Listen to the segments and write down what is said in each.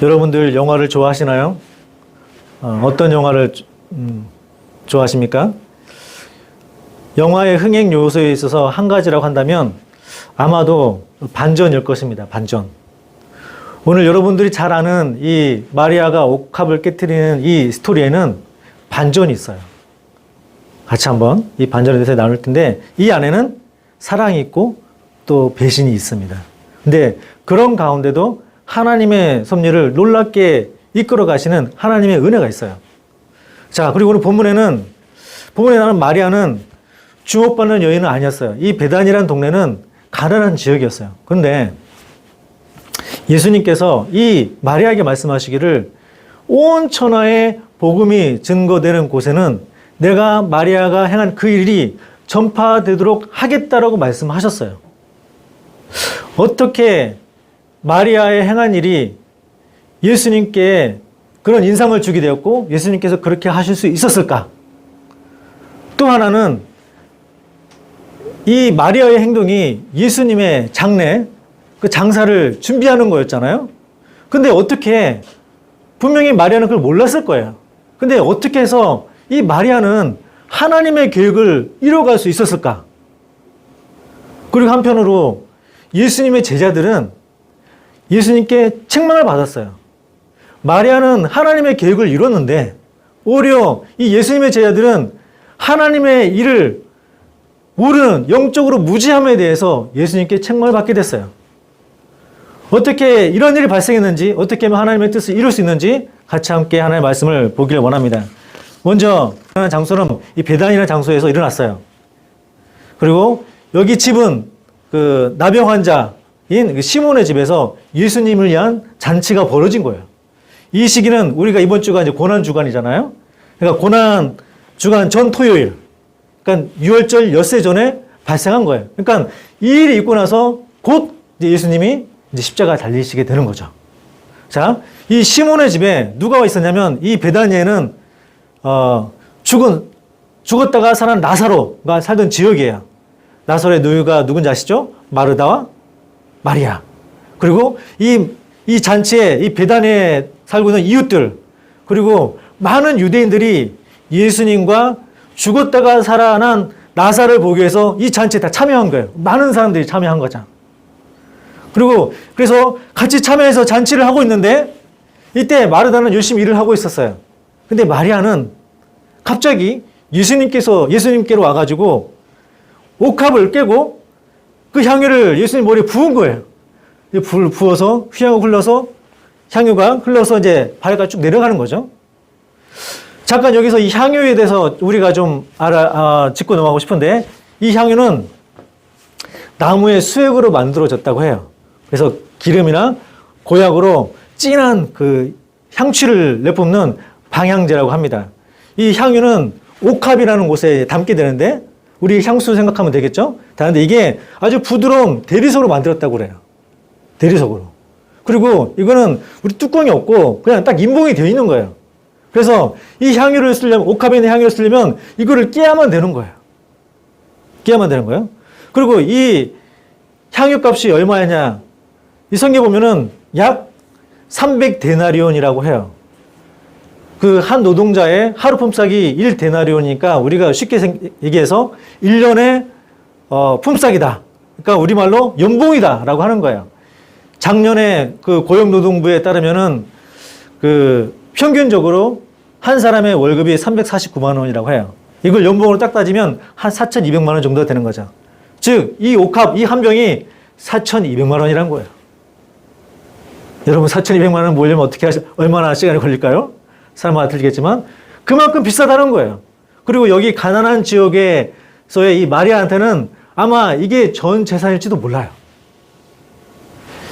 여러분들 영화를 좋아하시나요? 어떤 영화를 좋아하십니까? 영화의 흥행 요소에 있어서 한 가지라고 한다면 아마도 반전일 것입니다. 반전. 오늘 여러분들이 잘 아는 이 마리아가 옥합을 깨트리는 이 스토리에는 반전이 있어요. 같이 한번 이 반전에 대해서 나눌 텐데, 이 안에는 사랑이 있고 또 배신이 있습니다. 근데 그런 가운데도 하나님의 섭리를 놀랍게 이끌어 가시는 하나님의 은혜가 있어요. 자, 그리고 오늘 본문에 나오는 마리아는 주목받는 여인은 아니었어요. 이 베단이라는 동네는 가난한 지역이었어요. 그런데 예수님께서 이 마리아에게 말씀하시기를 온 천하에 복음이 증거되는 곳에는 내가 마리아가 행한 그 일이 전파되도록 하겠다라고 말씀하셨어요. 어떻게 마리아의 행한 일이 예수님께 그런 인상을 주게 되었고 예수님께서 그렇게 하실 수 있었을까? 또 하나는 이 마리아의 행동이 예수님의 장례, 그 장사를 준비하는 거였잖아요. 근데 어떻게, 분명히 마리아는 그걸 몰랐을 거예요. 근데 어떻게 해서 이 마리아는 하나님의 계획을 이뤄갈 수 있었을까? 그리고 한편으로 예수님의 제자들은 예수님께 책망을 받았어요. 마리아는 하나님의 계획을 이뤘는데 오히려 이 예수님의 제자들은 하나님의 일을 모르는 영적으로 무지함에 대해서 예수님께 책망을 받게 됐어요. 어떻게 이런 일이 발생했는지, 어떻게 하면 하나님의 뜻을 이룰 수 있는지 같이 함께 하나님의 말씀을 보기를 원합니다. 먼저 장소는 이 베단이라는 장소에서 일어났어요. 그리고 여기 집은 그 나병 환자인 시몬의 집에서 예수님을 위한 잔치가 벌어진 거예요. 이 시기는 우리가 이번 주가 이제 고난 주간이잖아요. 그러니까 고난 주간 전 토요일, 그러니까 유월절 엿새 전에 발생한 거예요. 그러니까 이 일이 있고 나서 곧 이제 예수님이 이제 십자가 달리시게 되는 거죠. 자, 이 시몬의 집에 누가 있었냐면 이 베다니에는 죽었다가 살아난 나사로가 살던 지역이에요. 나사로의 누이가 누군지 아시죠? 마르다와 마리아. 그리고 이 잔치에 이 베다니에 살고 있는 이웃들, 그리고 많은 유대인들이 예수님과 죽었다가 살아난 나사로를 보기 위해서 이 잔치에 다 참여한 거예요. 많은 사람들이 참여한 거죠. 그리고 그래서 같이 참여해서 잔치를 하고 있는데 이때 마르다는 열심히 일을 하고 있었어요. 근데 마리아는 갑자기 예수님께로 와가지고 옥합을 깨고 그 향유를 예수님 머리에 부은 거예요. 불 부어서 향유가 흘러서 이제 발에까지 쭉 내려가는 거죠. 잠깐 여기서 이 향유에 대해서 우리가 좀 짚고 넘어가고 싶은데, 이 향유는 나무의 수액으로 만들어졌다고 해요. 그래서 기름이나 고약으로 진한 그 향취를 내뿜는 방향제라고 합니다. 이 향유는 옥합이라는 곳에 담게 되는데, 우리 향수 생각하면 되겠죠? 다른데 이게 아주 부드러운 대리석으로 만들었다고 그래요. 대리석으로. 그리고 이거는 우리 뚜껑이 없고 그냥 딱 인봉이 되어 있는 거예요. 그래서 이 향유를 쓰려면, 옥합에 있는 향유를 쓰려면 이거를 깨야만 되는 거예요. 깨야만 되는 거예요. 그리고 이 향유 값이 얼마냐? 이 성경에 보면은 약 300데나리온이라고 해요. 그 한 노동자의 하루 품삯이 1데나리온이니까 우리가 쉽게 얘기해서 1년의 품삯이다. 그러니까 우리말로 연봉이다라고 하는 거예요. 작년에 그 고용노동부에 따르면은 그 평균적으로 한 사람의 월급이 349만 원이라고 해요. 이걸 연봉으로 딱 따지면 한 4,200만 원 정도 되는 거죠. 즉, 이 옥합, 이 한 병이 4,200만 원이란 거예요. 여러분, 4,200만 원 모으려면 얼마나 시간이 걸릴까요? 사람마다 틀리겠지만 그만큼 비싸다는 거예요. 그리고 여기 가난한 지역에서의 이 마리아한테는 아마 이게 전 재산일지도 몰라요.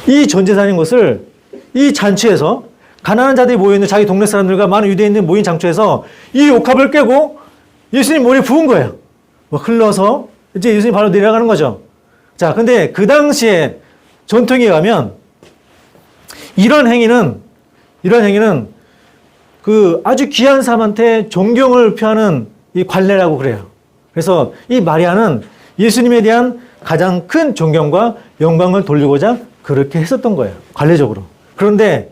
이 전 재산인 것을 이 잔치에서 가난한 자들이 모여있는 자기 동네 사람들과 많은 유대인들이 모인 장소에서 이 옥합을 깨고 예수님 머리에 부은 거예요. 흘러서 이제 예수님 바로 내려가는 거죠. 자, 근데 그 당시에 전통에 가면 이런 행위는 그 아주 귀한 사람한테 존경을 표하는 이 관례라고 그래요. 그래서 이 마리아는 예수님에 대한 가장 큰 존경과 영광을 돌리고자 그렇게 했었던 거예요. 관례적으로. 그런데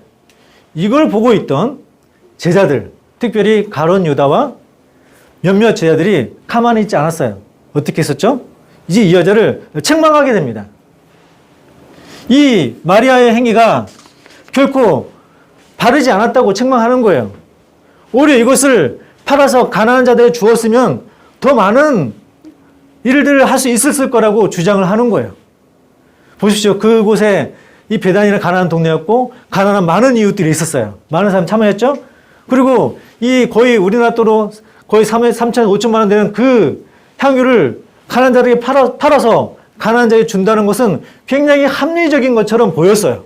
이걸 보고 있던 제자들, 특별히 가룟 유다와 몇몇 제자들이 가만히 있지 않았어요. 어떻게 했었죠? 이제 이 여자를 책망하게 됩니다. 이 마리아의 행위가 결코 바르지 않았다고 책망하는 거예요. 오히려 이것을 팔아서 가난한 자들에 주었으면 더 많은 일들을 할 수 있었을 거라고 주장을 하는 거예요. 보십시오. 그곳에 이 베단이는 가난한 동네였고 가난한 많은 이웃들이 있었어요. 많은 사람이 참여했죠. 그리고 이 거의 우리나라 돈으로 거의 3천, 5천만 원 되는 그 향유를 가난한 자들에게 팔아서 가난한 자에게 준다는 것은 굉장히 합리적인 것처럼 보였어요.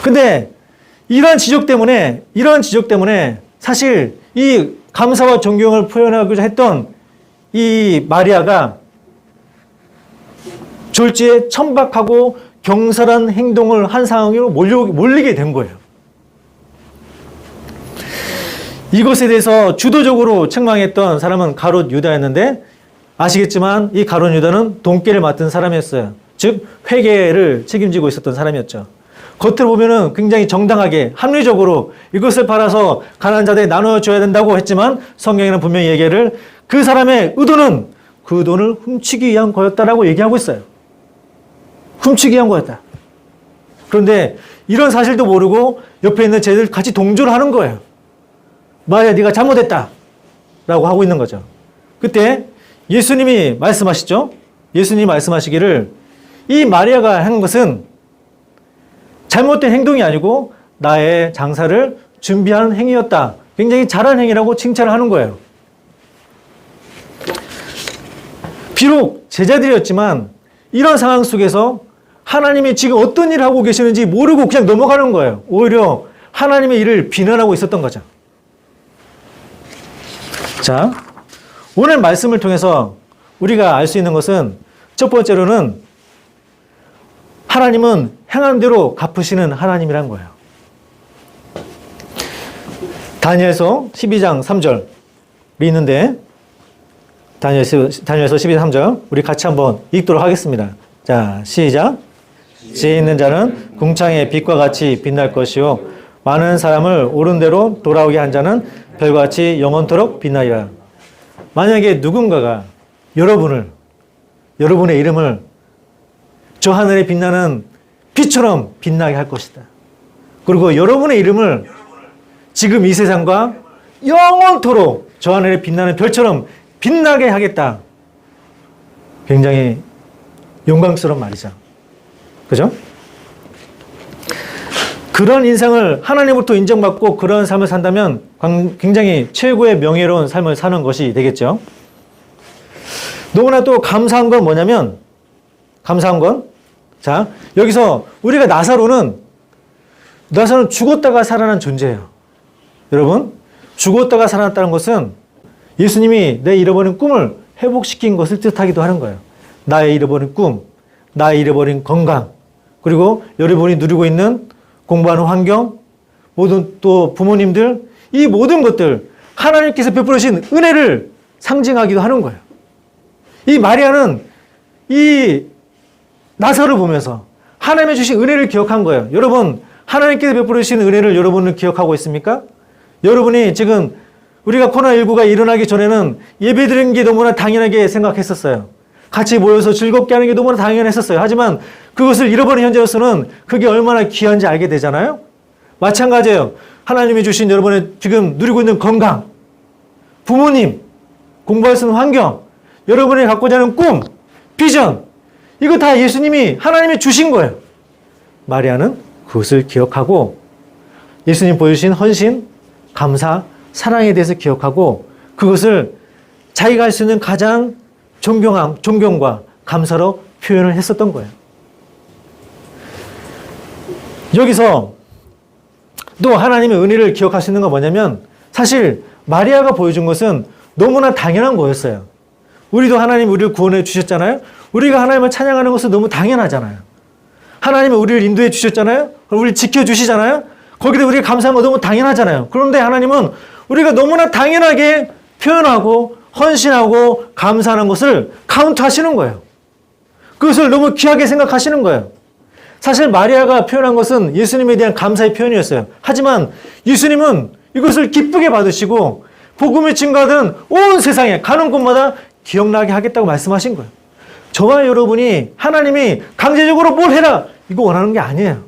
근데 이러한 지적 때문에 사실 이 감사와 존경을 표현하고자 했던 이 마리아가 졸지에 천박하고 경솔한 행동을 한 상황으로 몰리게 된 거예요. 이것에 대해서 주도적으로 책망했던 사람은 가룟 유다였는데 아시겠지만 이 가룟 유다는 돈깨를 맡은 사람이었어요. 즉 회계를 책임지고 있었던 사람이었죠. 겉으로 보면은 굉장히 정당하게 합리적으로 이것을 팔아서 가난한 자들에 나눠줘야 된다고 했지만 성경에는 분명히 얘기를 그 사람의 의도는 그 돈을 훔치기 위한 거였다라고 얘기하고 있어요. 훔치기 위한 거였다. 그런데 이런 사실도 모르고 옆에 있는 쟤들 같이 동조를 하는 거예요. 마리아 네가 잘못했다 라고 하고 있는 거죠. 그때 예수님이 말씀하시죠. 예수님이 말씀하시기를 이 마리아가 한 것은 잘못된 행동이 아니고 나의 장사를 준비하는 행위였다. 굉장히 잘한 행위라고 칭찬을 하는 거예요. 비록 제자들이었지만 이런 상황 속에서 하나님이 지금 어떤 일을 하고 계시는지 모르고 그냥 넘어가는 거예요. 오히려 하나님의 일을 비난하고 있었던 거죠. 자, 오늘 말씀을 통해서 우리가 알 수 있는 것은 첫 번째로는 하나님은 행한 대로 갚으시는 하나님이란 거예요. 다니엘서 12장 3절이 있는데 다니엘서 12장 3절 우리 같이 한번 읽도록 하겠습니다. 자, 시작. 지혜 있는 자는 궁창의 빛과 같이 빛날 것이요 많은 사람을 옳은 대로 돌아오게 한 자는 별과 같이 영원토록 빛나리라. 만약에 누군가가 여러분의 이름을 저 하늘에 빛나는 빛처럼 빛나게 할 것이다. 그리고 여러분의 이름을 지금 이 세상과 영원토록 저 하늘에 빛나는 별처럼 빛나게 하겠다. 굉장히 영광스러운 말이죠. 그죠? 그런 인생을 하나님으로부터 인정받고 그런 삶을 산다면 굉장히 최고의 명예로운 삶을 사는 것이 되겠죠. 너무나 또 감사한 건 뭐냐면 자, 여기서 우리가 나사로는 죽었다가 살아난 존재예요. 여러분, 죽었다가 살아났다는 것은 예수님이 내 잃어버린 꿈을 회복시킨 것을 뜻하기도 하는 거예요. 나의 잃어버린 꿈, 나의 잃어버린 건강, 그리고 여러분이 누리고 있는 공부하는 환경, 모든 또 부모님들, 이 모든 것들 하나님께서 베풀으신 은혜를 상징하기도 하는 거예요. 이 마리아는 이 나사로를 보면서 하나님의 주신 은혜를 기억한 거예요. 여러분, 하나님께서 베풀으신 은혜를 여러분은 기억하고 있습니까? 여러분이 지금 우리가 코로나19가 일어나기 전에는 예배드리는 게 너무나 당연하게 생각했었어요. 같이 모여서 즐겁게 하는 게 너무나 당연했었어요. 하지만 그것을 잃어버린 현재로서는 그게 얼마나 귀한지 알게 되잖아요. 마찬가지예요. 하나님이 주신 여러분의 지금 누리고 있는 건강, 부모님, 공부할 수 있는 환경, 여러분이 갖고자 하는 꿈, 비전, 이거 다 예수님이 하나님이 주신 거예요. 마리아는 그것을 기억하고 예수님 보여주신 헌신, 감사, 사랑에 대해서 기억하고 그것을 자기가 할 수 있는 가장 존경과 감사로 표현을 했었던 거예요. 여기서 또 하나님의 은혜를 기억할 수 있는 건 뭐냐면 사실 마리아가 보여준 것은 너무나 당연한 거였어요. 우리도 하나님 우리를 구원해 주셨잖아요. 우리가 하나님을 찬양하는 것은 너무 당연하잖아요. 하나님이 우리를 인도해 주셨잖아요. 우리를 지켜주시잖아요. 거기도 우리가 감사한 거 너무 당연하잖아요. 그런데 하나님은 우리가 너무나 당연하게 표현하고 헌신하고 감사하는 것을 카운트 하시는 거예요. 그것을 너무 귀하게 생각하시는 거예요. 사실 마리아가 표현한 것은 예수님에 대한 감사의 표현이었어요. 하지만 예수님은 이것을 기쁘게 받으시고 복음이 증가하던 온 세상에 가는 곳마다 기억나게 하겠다고 말씀하신 거예요. 저와 여러분이 하나님이 강제적으로 뭘 해라 이거 원하는 게 아니에요.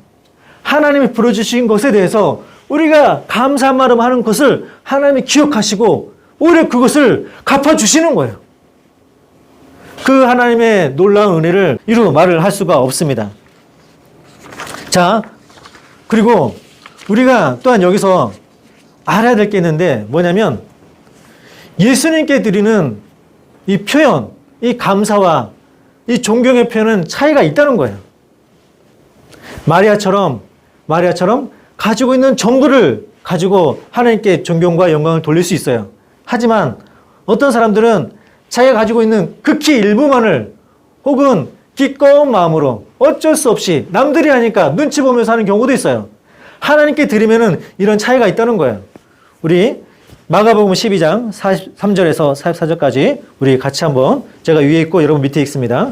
하나님이 불러주신 것에 대해서 우리가 감사한 말을 하는 것을 하나님이 기억하시고 오히려 그것을 갚아주시는 거예요. 그 하나님의 놀라운 은혜를 이루 말을 할 수가 없습니다. 자, 그리고 우리가 또한 여기서 알아야 될 게 있는데 뭐냐면 예수님께 드리는 이 표현, 이 감사와 이 존경의 표현은 차이가 있다는 거예요. 마리아처럼 가지고 있는 전부를 가지고 하나님께 존경과 영광을 돌릴 수 있어요. 하지만 어떤 사람들은 자기가 가지고 있는 극히 일부만을 혹은 기꺼운 마음으로 어쩔 수 없이 남들이 하니까 눈치 보면서 하는 경우도 있어요. 하나님께 드리면은 이런 차이가 있다는 거예요. 우리 마가복음 12장 43절에서 44절까지 우리 같이 한번 제가 위에 있고 여러분 밑에 있습니다.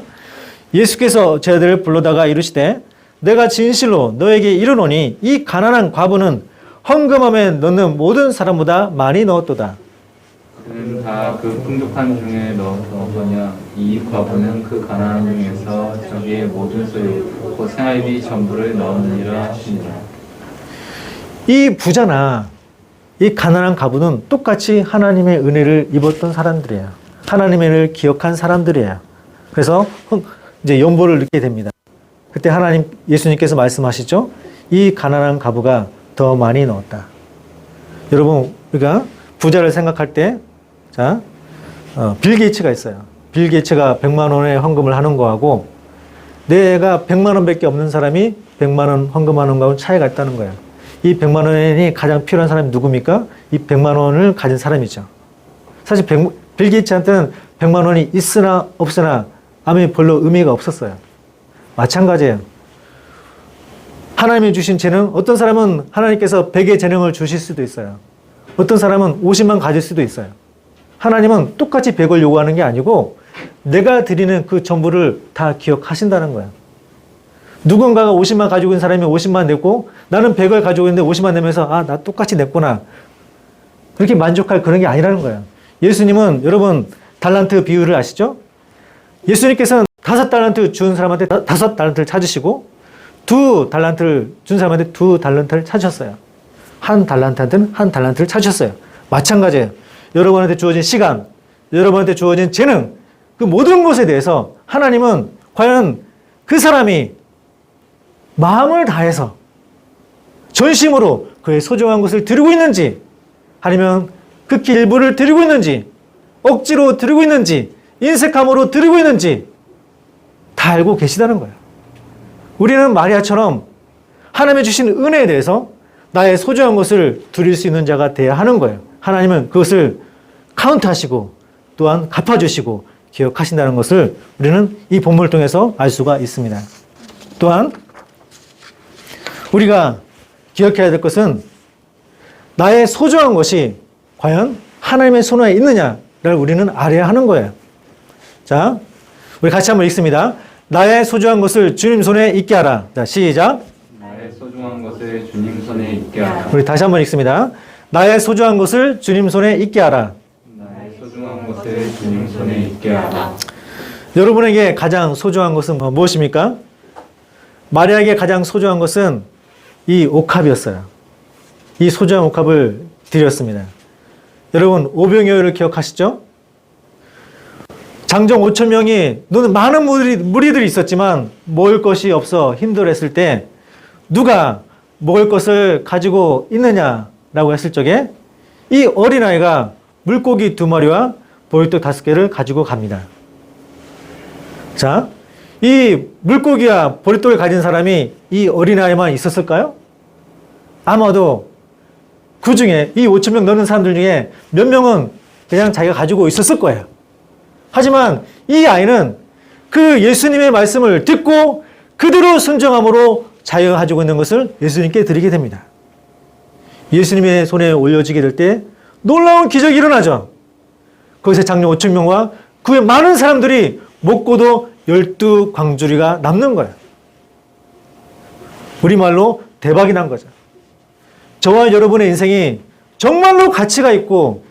예수께서 저희들을 불러다가 이르시되 내가 진실로 너에게 이르노니 이 가난한 과부는 헌금함에 넣는 모든 사람보다 많이 넣었도다. 그는 다 그 풍족한 중에 넣었더냐 이 과부는 그 가난한 중에서 자기의 모든 소유 곧 생활비 전부를 넣었느니라 하시니라. 이 부자나 이 가난한 과부는 똑같이 하나님의 은혜를 입었던 사람들이에요. 하나님의 은혜를 기억한 사람들이에요. 그래서 이제 연보를 얻게 됩니다. 그때 하나님 예수님께서 말씀하시죠. 이 가난한 과부가 더 많이 넣었다. 여러분 우리가 부자를 생각할 때 자, 빌 게이츠가 있어요. 빌 게이츠가 100만 원의 헌금을 하는 거하고 내가 100만 원밖에 없는 사람이 100만 원 헌금하는 거하고 차이가 있다는 거예요. 이 100만 원이 가장 필요한 사람이 누굽니까? 이 100만 원을 가진 사람이죠. 사실 빌 게이츠한테는 100만 원이 있으나 없으나 아무 별로 의미가 없었어요. 마찬가지예요. 하나님이 주신 재능, 어떤 사람은 하나님께서 100의 재능을 주실 수도 있어요. 어떤 사람은 50만 가질 수도 있어요. 하나님은 똑같이 100을 요구하는 게 아니고 내가 드리는 그 전부를 다 기억하신다는 거예요. 누군가가 50만 가지고 있는 사람이 50만 냈고 나는 100을 가지고 있는데 50만 내면서 아, 나 똑같이 냈구나. 그렇게 만족할 그런 게 아니라는 거예요. 예수님은 여러분 달란트 비유를 아시죠? 예수님께서는 5달란트 준 사람한테 5달란트를 찾으시고 2달란트를 준 사람한테 2달란트를 찾으셨어요. 1달란트한테는 1달란트를 찾으셨어요. 마찬가지예요. 여러분한테 주어진 시간, 여러분한테 주어진 재능, 그 모든 것에 대해서 하나님은 과연 그 사람이 마음을 다해서 전심으로 그의 소중한 것을 드리고 있는지 아니면 극히 일부를 드리고 있는지 억지로 드리고 있는지 인색함으로 드리고 있는지 다 알고 계시다는 거예요. 우리는 마리아처럼 하나님의 주신 은혜에 대해서 나의 소중한 것을 드릴 수 있는 자가 되어야 하는 거예요. 하나님은 그것을 카운트하시고 또한 갚아주시고 기억하신다는 것을 우리는 이 본문을 통해서 알 수가 있습니다. 또한 우리가 기억해야 될 것은 나의 소중한 것이 과연 하나님의 손에 있느냐를 우리는 알아야 하는 거예요. 자, 우리 같이 한번 읽습니다. 나의 소중한 것을 주님 손에 있게 하라. 자, 시작. 나의 소중한 것을 주님 손에 있게 하라. 우리 다시 한번 읽습니다. 나의 소중한 것을 주님 손에 있게 하라. 나의 소중한 것을 주님 손에 있게 하라. 여러분에게 가장 소중한 것은 무엇입니까? 마리아에게 가장 소중한 것은 이 옥합이었어요. 이 소중한 옥합을 드렸습니다. 여러분 오병이어를 기억하시죠? 장정 5천 명이 많은 무리들이 있었지만 먹을 것이 없어 힘들었을 때 누가 먹을 것을 가지고 있느냐라고 했을 적에 이 어린아이가 물고기 2마리와 보리떡 5개를 가지고 갑니다. 자, 이 물고기와 보리떡을 가진 사람이 이 어린아이만 있었을까요? 아마도 그 중에 이 5천 명 넘는 사람들 중에 몇 명은 그냥 자기가 가지고 있었을 거예요. 하지만 이 아이는 그 예수님의 말씀을 듣고 그대로 순종함으로 자기가 가지고 있는 것을 예수님께 드리게 됩니다. 예수님의 손에 올려지게 될 때 놀라운 기적이 일어나죠. 거기서 장로 5천 명과 그 외 많은 사람들이 먹고도 12광주리가 남는 거예요. 우리말로 대박이 난 거죠. 저와 여러분의 인생이 정말로 가치가 있고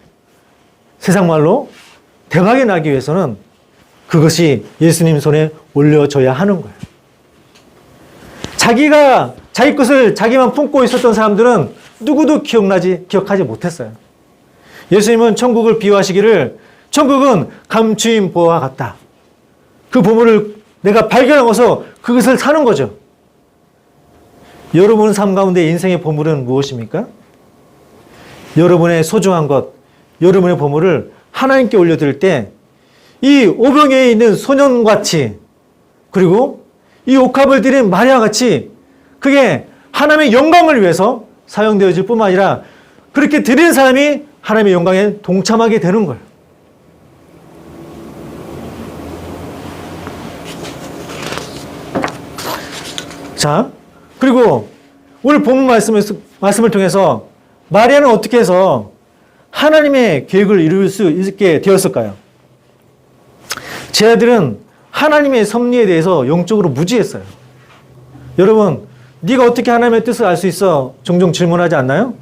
세상 말로 대박이 나기 위해서는 그것이 예수님 손에 올려져야 하는 거예요. 자기 것을 자기만 품고 있었던 사람들은 누구도 기억하지 못했어요. 예수님은 천국을 비유하시기를 천국은 감추인 보와 같다. 그 보물을 내가 발견하고서 그것을 사는 거죠. 여러분 삶 가운데 인생의 보물은 무엇입니까? 여러분의 소중한 것, 여러분의 보물을 하나님께 올려드릴 때 이 오병이에 있는 소년같이 그리고 이 옥합을 드린 마리아같이 그게 하나님의 영광을 위해서 사용되어질 뿐만 아니라 그렇게 드린 사람이 하나님의 영광에 동참하게 되는 거예요. 자, 그리고 오늘 본문 말씀을 통해서 마리아는 어떻게 해서 하나님의 계획을 이룰 수 있게 되었을까요? 제 아들은 하나님의 섭리에 대해서 영적으로 무지했어요. 여러분, 네가 어떻게 하나님의 뜻을 알 수 있어? 종종 질문하지 않나요?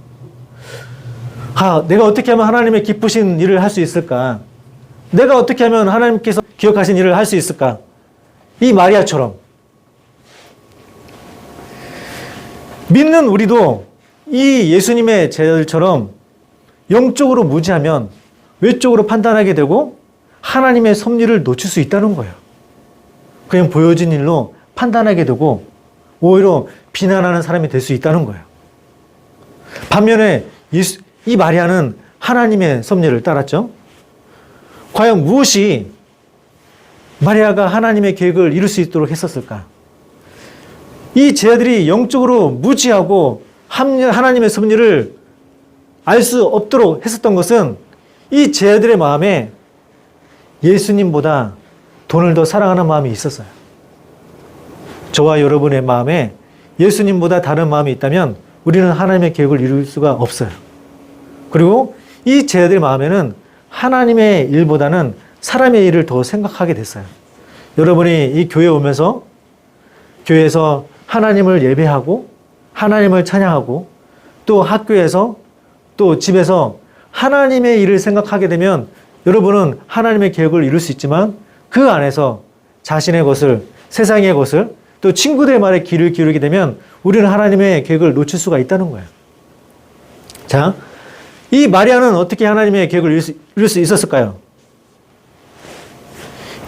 내가 어떻게 하면 하나님의 기쁘신 일을 할 수 있을까? 내가 어떻게 하면 하나님께서 기억하신 일을 할 수 있을까? 이 마리아처럼 믿는 우리도 이 예수님의 제자들처럼 영적으로 무지하면 외적으로 판단하게 되고 하나님의 섭리를 놓칠 수 있다는 거예요. 그냥 보여진 일로 판단하게 되고 오히려 비난하는 사람이 될 수 있다는 거예요. 반면에 이 마리아는 하나님의 섭리를 따랐죠. 과연 무엇이 마리아가 하나님의 계획을 이룰 수 있도록 했었을까? 이 제자들이 영적으로 무지하고 하나님의 섭리를 알 수 없도록 했었던 것은 이 제자들의 마음에 예수님보다 돈을 더 사랑하는 마음이 있었어요. 저와 여러분의 마음에 예수님보다 다른 마음이 있다면 우리는 하나님의 계획을 이룰 수가 없어요. 그리고 이 제자들의 마음에는 하나님의 일보다는 사람의 일을 더 생각하게 됐어요. 여러분이 이 교회에 오면서 교회에서 하나님을 예배하고 하나님을 찬양하고 또 학교에서 또 집에서 하나님의 일을 생각하게 되면 여러분은 하나님의 계획을 이룰 수 있지만 그 안에서 자신의 것을, 세상의 것을 또 친구들의 말에 귀를 기울이게 되면 우리는 하나님의 계획을 놓칠 수가 있다는 거예요. 자, 이 마리아는 어떻게 하나님의 계획을 이룰 수 있었을까요?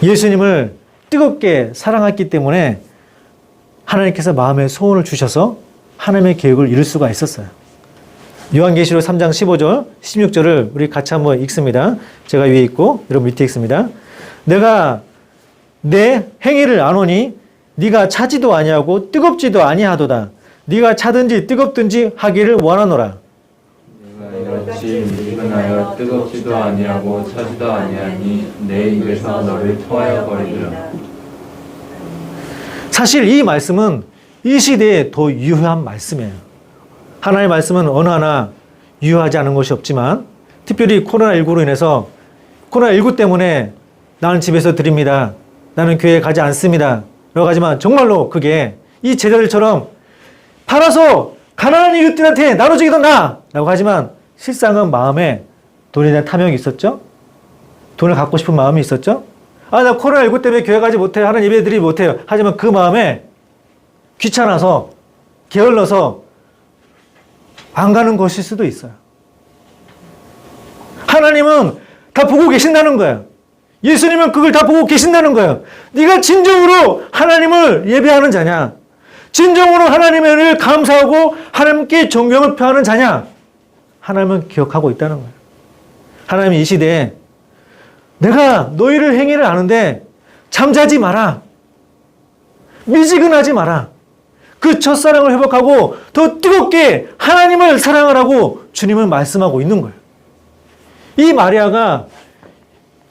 예수님을 뜨겁게 사랑했기 때문에 하나님께서 마음에 소원을 주셔서 하나님의 계획을 이룰 수가 있었어요. 요한계시록 3장 15절, 16절을 우리 같이 한번 읽습니다. 제가 위에 있고 여러분 밑에 읽습니다. 내가 내 행위를 아노니 네가 차지도 아니하고 뜨겁지도 아니하도다. 네가 차든지 뜨겁든지 하기를 원하노라. 내가 이같이 미끈하여 뜨겁지도 아니하고 차지도 아니하니 내 입에서 너를 토하여 버리리라. 사실 이 말씀은 이 시대에 더 유효한 말씀이에요. 하나님의 말씀은 어느 하나 유효하지 않은 것이 없지만 특별히 코로나19로 인해서 코로나19 때문에 나는 집에서 드립니다. 나는 교회에 가지 않습니다. 라고 하지만 정말로 그게 이 제자들처럼 팔아서 가난한 이웃들한테 나눠주기 더 나아! 라고 하지만 실상은 마음에 돈에 대한 탐욕이 있었죠? 돈을 갖고 싶은 마음이 있었죠? 나 코로나19 때문에 교회 가지 못해요. 하는 예배 드리지 못해요. 하지만 그 마음에 귀찮아서 게을러서 안 가는 것일 수도 있어요. 하나님은 다 보고 계신다는 거예요. 예수님은 그걸 다 보고 계신다는 거예요. 네가 진정으로 하나님을 예배하는 자냐? 진정으로 하나님의 은혜를 감사하고 하나님께 존경을 표하는 자냐? 하나님은 기억하고 있다는 거예요. 하나님이 이 시대에 내가 너희를 행위를 아는데 잠자지 마라. 미지근하지 마라. 그 첫사랑을 회복하고 더 뜨겁게 하나님을 사랑하라고 주님은 말씀하고 있는 거예요. 이 마리아가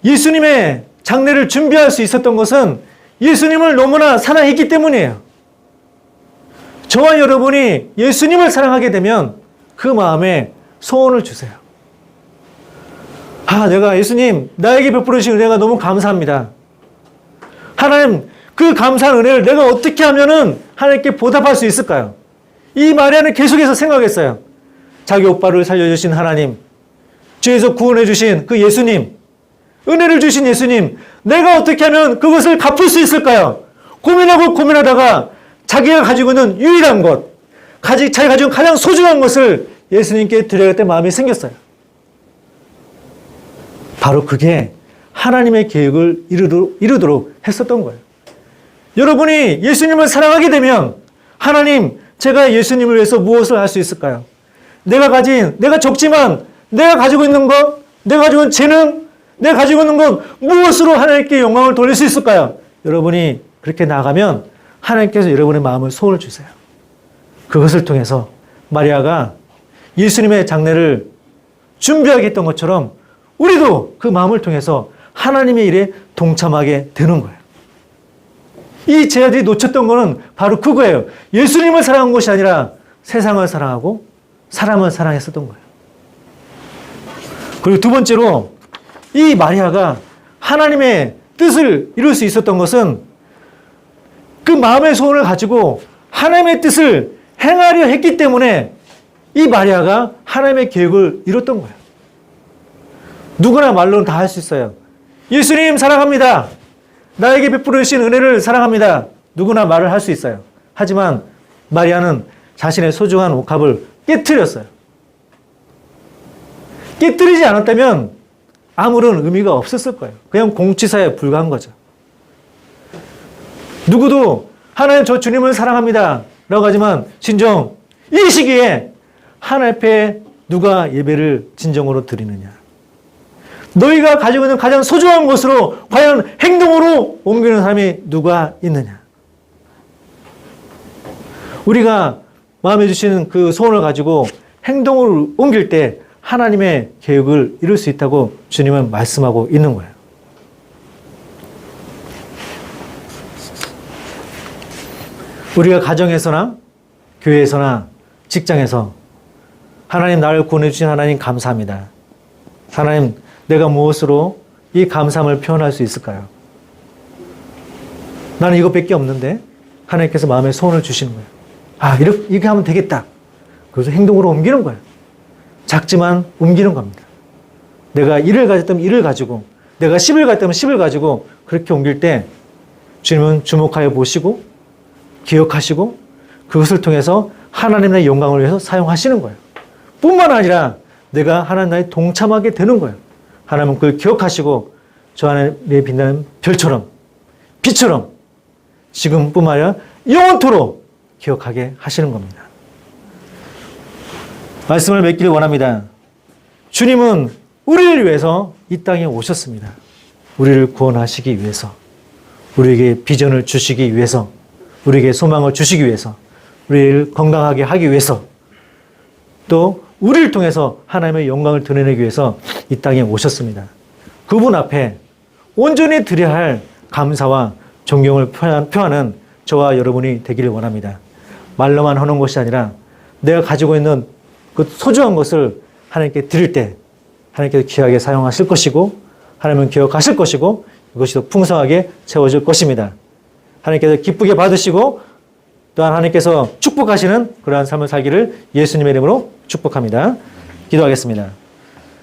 예수님의 장례를 준비할 수 있었던 것은 예수님을 너무나 사랑했기 때문이에요. 저와 여러분이 예수님을 사랑하게 되면 그 마음에 소원을 주세요. 내가 예수님 나에게 베풀으신 은혜가 너무 감사합니다. 하나님 그 감사한 은혜를 내가 어떻게 하면은 하나님께 보답할 수 있을까요? 이 마리아는 계속해서 생각했어요. 자기 오빠를 살려주신 하나님, 죄에서 구원해 주신 그 예수님, 은혜를 주신 예수님, 내가 어떻게 하면 그것을 갚을 수 있을까요? 고민하고 고민하다가 자기가 가지고 있는 유일한 것, 자기가 가지고 있는 가장 소중한 것을 예수님께 드려야겠다는 마음이 생겼어요. 바로 그게 하나님의 계획을 이루도록 했었던 거예요. 여러분이 예수님을 사랑하게 되면 하나님, 제가 예수님을 위해서 무엇을 할 수 있을까요? 내가 적지만 내가 가지고 있는 것, 내가 가지고 있는 재능, 내가 가지고 있는 것 무엇으로 하나님께 영광을 돌릴 수 있을까요? 여러분이 그렇게 나가면 하나님께서 여러분의 마음을 소원을 주세요. 그것을 통해서 마리아가 예수님의 장례를 준비하게 했던 것처럼 우리도 그 마음을 통해서 하나님의 일에 동참하게 되는 거예요. 이 제자들이 놓쳤던 거는 바로 그거예요. 예수님을 사랑한 것이 아니라 세상을 사랑하고 사람을 사랑했었던 거예요. 그리고 두 번째로 이 마리아가 하나님의 뜻을 이룰 수 있었던 것은 그 마음의 소원을 가지고 하나님의 뜻을 행하려 했기 때문에 이 마리아가 하나님의 계획을 이뤘던 거예요. 누구나 말로는 다 할 수 있어요. 예수님 사랑합니다. 나에게 베풀어 주신 은혜를 사랑합니다. 누구나 말을 할 수 있어요. 하지만 마리아는 자신의 소중한 옥합을 깨트렸어요. 깨트리지 않았다면 아무런 의미가 없었을 거예요. 그냥 공치사에 불과한 거죠. 누구도 하나님 저 주님을 사랑합니다 라고 하지만 진정 이 시기에 하나님 앞에 누가 예배를 진정으로 드리느냐. 너희가 가지고 있는 가장 소중한 것으로 과연 행동으로 옮기는 사람이 누가 있느냐. 우리가 마음에 주시는 그 소원을 가지고 행동을 옮길 때 하나님의 계획을 이룰 수 있다고 주님은 말씀하고 있는 거예요. 우리가 가정에서나 교회에서나 직장에서 하나님 나를 구원해 주신 하나님 감사합니다. 하나님 내가 무엇으로 이 감사함을 표현할 수 있을까요? 나는 이것밖에 없는데 하나님께서 마음에 소원을 주시는 거예요. 아, 이렇게 하면 되겠다. 그래서 행동으로 옮기는 거예요. 작지만 옮기는 겁니다. 내가 1을 가졌다면 1을 가지고, 내가 10을 가졌다면 10을 가지고 그렇게 옮길 때 주님은 주목하여 보시고 기억하시고 그것을 통해서 하나님의 영광을 위해서 사용하시는 거예요. 뿐만 아니라 내가 하나님 나라에 동참하게 되는 거예요. 하나님은 그걸 기억하시고 저 안에 빛나는 별처럼 빛처럼 지금뿐만 아니라 영원토록 기억하게 하시는 겁니다. 말씀을 맺기를 원합니다. 주님은 우리를 위해서 이 땅에 오셨습니다. 우리를 구원하시기 위해서, 우리에게 비전을 주시기 위해서, 우리에게 소망을 주시기 위해서, 우리를 건강하게 하기 위해서, 또 우리를 통해서 하나님의 영광을 드러내기 위해서 이 땅에 오셨습니다. 그분 앞에 온전히 드려야 할 감사와 존경을 표하는 저와 여러분이 되기를 원합니다. 말로만 하는 것이 아니라 내가 가지고 있는 그 소중한 것을 하나님께 드릴 때 하나님께서 귀하게 사용하실 것이고 하나님은 기억하실 것이고 이것이 더 풍성하게 채워질 것입니다. 하나님께서 기쁘게 받으시고 또한 하나님께서 축복하시는 그러한 삶을 살기를 예수님의 이름으로 축복합니다. 기도하겠습니다.